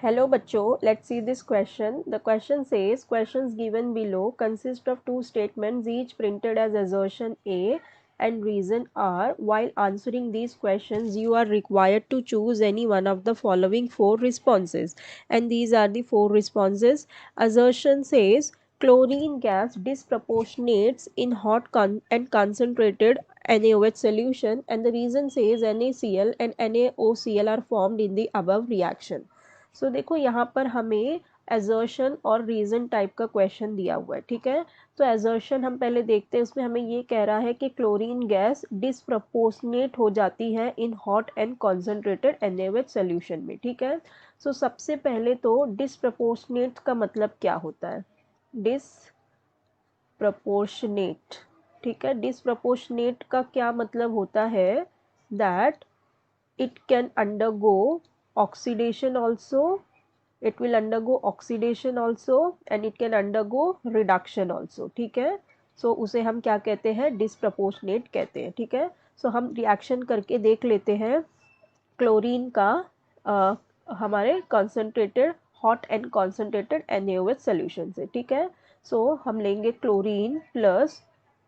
Hello बच्चों, let's see this question. The question says questions given below consist of two statements each printed as assertion A and reason R. While answering these questions, you are required to choose any one of the following four responses. And these are the four responses. Assertion says chlorine gas disproportionates in hot and concentrated NaOH solution, and the reason says NaCl and NaOCl are formed in the above reaction. सो देखो यहाँ पर हमें assertion और reason type का question दिया हुआ है, ठीक है। तो एजर्शन हम पहले देखते हैं, उसमें हमें ये कह रहा है कि क्लोरीन गैस डिसप्रपोर्शनेट हो जाती है in hot and concentrated NaOH solution में, ठीक है। सो सबसे पहले तो डिसप्रपोर्शनेट का मतलब क्या होता है? डिसप्रपोर्शनेट, ठीक है। डिसप्रपोर्शनेट का क्या मतलब होता है? That it can undergo oxidation also, it will undergo oxidation also and it can undergo reduction also, ठीक है। सो उसे हम क्या कहते हैं? डिसप्रपोर्शनेट कहते हैं, ठीक है। सो हम रिएक्शन करके देख लेते हैं क्लोरीन का हमारे concentrated hot and concentrated NaOH solution से, ठीक है। सो हम लेंगे chlorine plus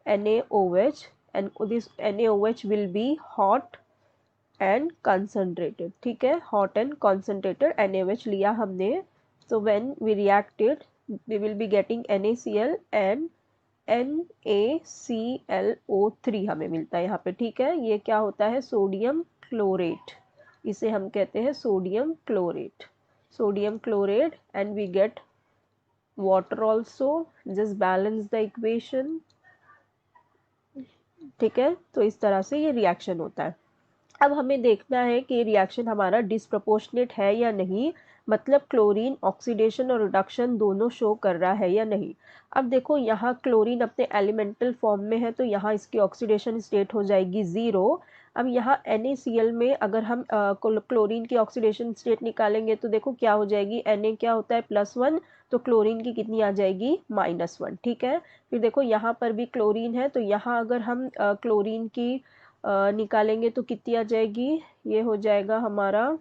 NaOH and this NaOH will be hot and concentrated, ठीक है। हॉट एंड कंसनट्रेटेड NaOH लिया हमने। So when we reacted we will be getting NaCl and NaClO3 हमें मिलता है यहाँ पे, ठीक है। ये क्या होता है? सोडियम क्लोरेट, इसे हम कहते हैं sodium chlorate. Sodium chlorate and we get water also. Just balance the equation, ठीक है। तो इस तरह से ये रिएक्शन होता है। अब हमें देखना है कि रिएक्शन हमारा डिसप्रपोर्शनेट है या नहीं, मतलब क्लोरीन ऑक्सीडेशन और रिडक्शन दोनों शो कर रहा है या नहीं। अब देखो यहाँ क्लोरीन अपने एलिमेंटल फॉर्म में है तो यहाँ इसकी ऑक्सीडेशन स्टेट हो जाएगी 0। अब यहाँ NaCl में अगर हम क्लोरीन की ऑक्सीडेशन स्टेट निकालेंगे तो देखो क्या हो जाएगी? Na क्या होता है? +1, तो क्लोरीन की कितनी आ जाएगी? -1, ठीक है। फिर देखो यहाँ पर भी क्लोरीन है तो यहाँ अगर हम क्लोरीन की निकालेंगे तो कितनी आ जाएगी? ये हो जाएगा हमारा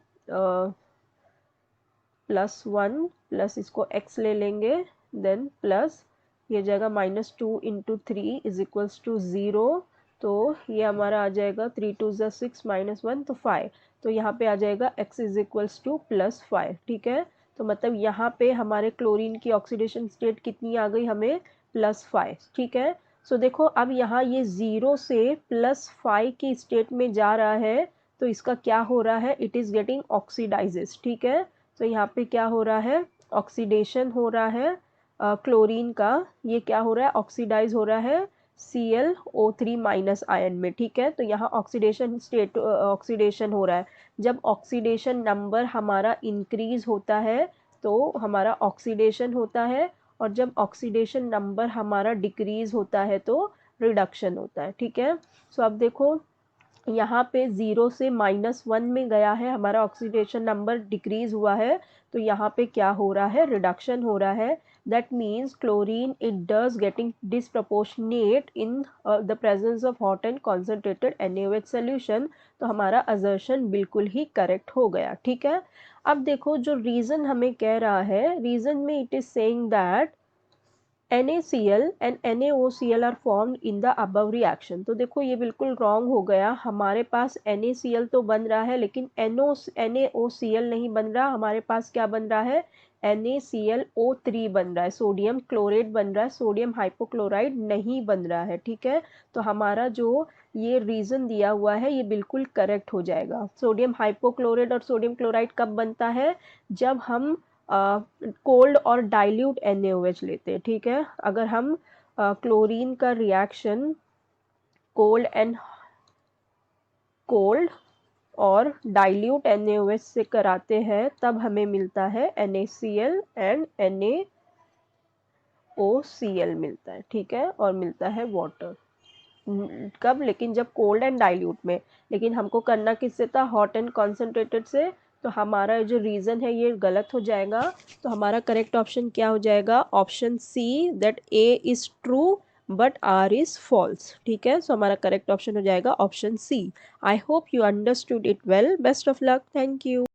+1 प्लस इसको x ले लेंगे, देन प्लस ये जाएगा -2 × 3 = 0। तो ये हमारा आ जाएगा 3 2 6 -1 तो 5। तो यहाँ पे आ जाएगा x = +5, ठीक है। तो मतलब यहाँ पे हमारे क्लोरीन की ऑक्सीडेशन स्टेट कितनी आ गई? हमें +5, ठीक है। सो देखो अब यहाँ ये 0 से +5 की स्टेट में जा रहा है तो इसका क्या हो रहा है? इट इज़ गेटिंग ऑक्सीडाइजेस, ठीक है। तो यहाँ पे क्या हो रहा है? ऑक्सीडेशन हो रहा है क्लोरीन का। ये क्या हो रहा है? ऑक्सीडाइज हो रहा है ClO3- आयन में, ठीक है। तो यहाँ ऑक्सीडेशन स्टेट ऑक्सीडेशन हो रहा है। जब ऑक्सीडेशन नंबर हमारा इंक्रीज होता है तो हमारा ऑक्सीडेशन होता है, और जब ऑक्सीडेशन नंबर हमारा डिक्रीज होता है तो रिडक्शन होता है, ठीक है। सो अब देखो यहाँ पे 0 से -1 में गया है, हमारा ऑक्सीडेशन नंबर डिक्रीज हुआ है, तो यहाँ पे क्या हो रहा है? रिडक्शन हो रहा है। That means chlorine it does getting disproportionate in the presence of hot and concentrated NaOH solution. तो हमारा असर्शन बिल्कुल ही करेक्ट हो गया, ठीक है। अब देखो जो रीज़न हमें कह रहा है, रीज़न में it is saying that NaCl and NaOCl are formed in the above reaction. तो देखो ये बिल्कुल रॉन्ग हो गया। हमारे पास NaCl तो बन रहा है लेकिन NaOCl नहीं बन रहा। हमारे पास क्या बन रहा है? NaClO3 बन रहा है, सोडियम क्लोरेट बन रहा है, सोडियम हाइपोक्लोराइड नहीं बन रहा है, ठीक है। तो हमारा जो ये रीज़न दिया हुआ है ये बिल्कुल करेक्ट हो जाएगा। सोडियम हाइपोक्लोराइड और सोडियम क्लोराइड कब बनता है? जब हम कोल्ड और डाइल्यूट NaOH लेते हैं, ठीक है। अगर हम क्लोरीन का रिएक्शन कोल्ड और डाइल्यूट NaOH से कराते हैं तब हमें मिलता है NaCl एंड NaOCl मिलता है, ठीक है, और मिलता है वाटर। कब? लेकिन जब कोल्ड एंड डाइल्यूट में। लेकिन हमको करना किससे था? हॉट एंड कॉन्सेंट्रेटेड से। तो हमारा जो रीज़न है ये गलत हो जाएगा। तो हमारा करेक्ट ऑप्शन क्या हो जाएगा? Option C, that A is true but R is false, ठीक है। सो हमारा करेक्ट ऑप्शन हो जाएगा option C. I hope you understood it well. Best of luck. Thank you.